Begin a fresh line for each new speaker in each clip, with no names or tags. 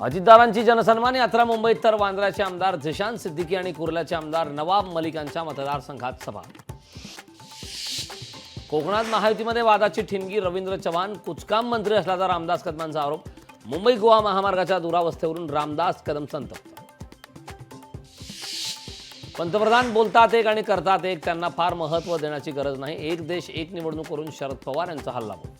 अजितदारांची जनसन्मान यात्रा मुंबईत तर वांद्र्याचे आमदार झिशान सिद्दीकी आणि कुर्ल्याचे आमदार नवाब मलिकांच्या मतदारसंघात सभा। कोकणात महायुतीमध्ये वादाची ठिणगी, रवींद्र चव्हाण कुचकाम मंत्री असल्याचा रामदास कदमांचा आरोप। मुंबई गोवा महामार्गाच्या दुरावस्थेवरून रामदास कदम संतप्त। पंतप्रधान बोलतात एक आणि करतात एक, त्यांना फार महत्त्व देण्याची गरज नाही। एक देश एक निवडणूक करून शरद पवार यांचा हल्लाबोल।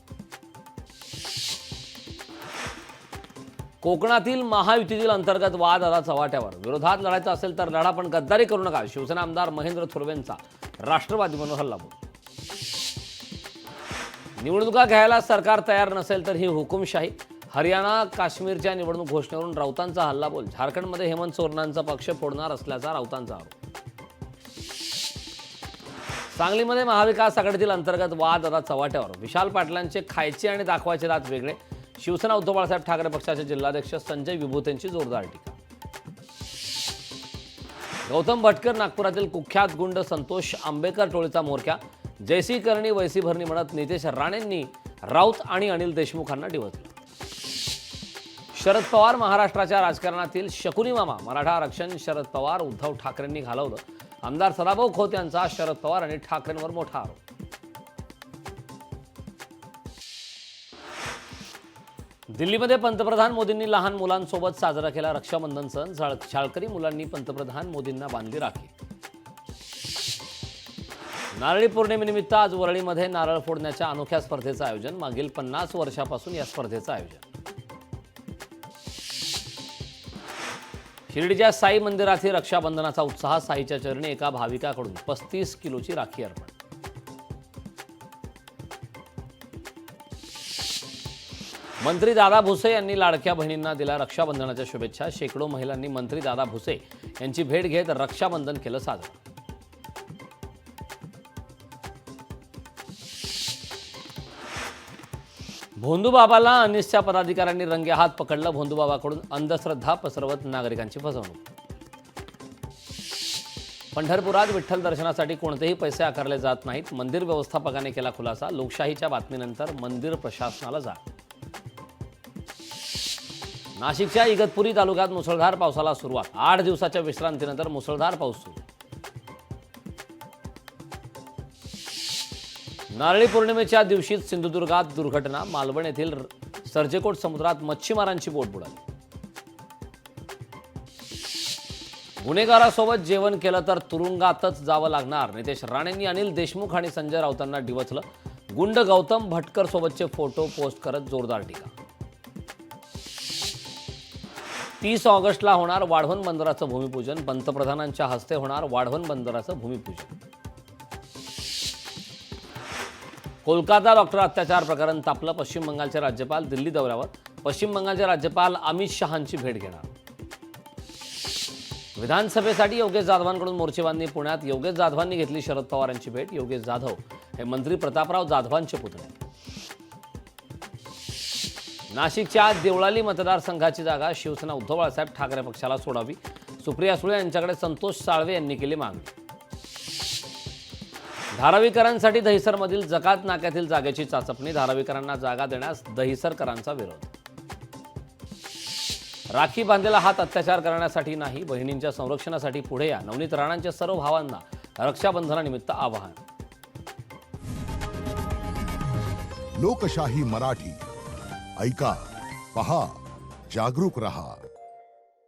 कोकणातील महायुतीतील अंतर्गत वाद आता चव्हाट्यावर। विरोधात लढायचं असेल तर लढा, पण गद्दारी करू नका, शिवसेना आमदार महेंद्र थोरवेंचा राष्ट्रवादी म्हणून हल्लाबोल। निवडणुका घ्यायला सरकार तयार नसेल तर ही हुकुमशाही। हरियाणा काश्मीरच्या निवडणूक घोषणेवरून राऊतांचा हल्लाबोल। झारखंडमध्ये हेमंत सोरेनांचा पक्ष फोडणार असल्याचा राऊतांचा आरोप। सांगलीमध्ये महाविकास आघाडीतील अंतर्गत वाद आता चव्हाट्यावर। विशाल पाटलांचे खायचे आणि दाखवायचे दात वेगळे। शिवसेना उद्धव बाळासाहेब ठाकरे पक्षाचे जिल्हाध्यक्ष संजय विभूतेंची जोरदार टीका। गौतम भटकर नागपुरातील कुख्यात गुंड संतोष आंबेकर टोळीचा म्होरक्या। जयसी करणी वैसी भरणी म्हणत नितेश राणेंनी राऊत आणि अनिल देशमुखांना डिवचलं। शरद पवार महाराष्ट्राच्या राजकारणातील शकुनी मामा। मराठा आरक्षण शरद पवार उद्धव ठाकरेंनी घालवलं। आमदार सदाभाऊ खोत यांचा शरद पवार आणि ठाकरेंवर मोठा आरोप। दिल्लीमध्ये पंतप्रधान मोदींनी लहान मुलांसोबत साजरा केला रक्षाबंधन सण। शाळकरी मुलांनी पंतप्रधान मोदींना बांधली राखी। नारळी पौर्णिमेनिमित्त आज वरळीमध्ये नारळ फोडण्याच्या अनोख्या स्पर्धेचं आयोजन। मागील 50 वर्षापासून या स्पर्धेचं आयोजन। शिर्डीच्या साई मंदिरातील रक्षाबंधनाचा उत्साह। साईच्या चरणी एका भाविकाकडून 35 किलोची राखी अर्पण। मंत्री दादा भुसे यांनी लाडक्या बहिणींना दिल्या रक्षाबंधनाच्या शुभेच्छा। शेकडो महिलांनी मंत्री दादा भुसे यांची भेट घेत रक्षाबंधन केलं साजरं। भोंदूबाबाला अनिसच्या पदाधिकाऱ्यांनी रंगेहात पकडलं। भोंदूबाबाकडून अंधश्रद्धा पसरवत नागरिकांची फसवणूक। पंढरपुरात विठ्ठल दर्शनासाठी कोणतेही पैसे आकारले जात नाहीत। मंदिर व्यवस्थापकाने केला खुलासा। लोकशाहीच्या बातमीनंतर मंदिर प्रशासनाला जाग। नाशिकच्या इगतपुरी तालुक्यात मुसळधार पावसाला सुरुवात। 8 दिवसाच्या विश्रांतीनंतर मुसळधार पाऊस सुरू। नारळी पौर्णिमेच्या दिवशीच सिंधुदुर्गात दुर्घटना। मालवण येथील सर्जेकोट समुद्रात मच्छीमारांची बोट बुडाली। गुन्हेगारासोबत जेवण केलं तर तुरुंगातच जावं लागणार। नितेश राणेंनी अनिल देशमुख आणि संजय राऊतांना डिवचलं। गुंड गौतम भटकर सोबतचे फोटो पोस्ट करत जोरदार टीका। 30 ऑगस्टला होणार वाढवण बंदराचं भूमिपूजन। पंतप्रधानांच्या हस्ते होणार वाढवण बंदराचं भूमिपूजन। कोलकाता डॉक्टर अत्याचार प्रकरण तापलं। पश्चिम बंगालचे राज्यपाल दिल्ली दौऱ्यावर। पश्चिम बंगालचे राज्यपाल अमित शहांची भेट घेणार। विधानसभेसाठी योगेश जाधवांकडून मोर्चेबांधणी पुण्यात। योगेश जाधवांनी घेतली शरद पवार यांची भेट। योगेश जाधव हे मंत्री प्रतापराव जाधवांचे पुतणे। नाशिकच्या देवळाली मतदारसंघाची जागा शिवसेना उद्धव बाळासाहेब ठाकरे पक्षाला सोडावी। सुप्रिया सुळे यांच्याकडे संतोष साळवे यांनी केली मागणी। धारावीकरांसाठी दहिसरमधील जकात नाक्यातील जागेची चाचपणी। धारावीकरांना जागा देण्यास दहिसरकरांचा विरोध। राखी बांधलेला हात अत्याचार करण्यासाठी नाही, बहिणींच्या संरक्षणासाठी पुढे या। नवनीत राणांच्या सर्व भावांना रक्षाबंधनानिमित्त आवाहन।
लोकशाही मराठी ऐका, पहा, जागरूक रहा।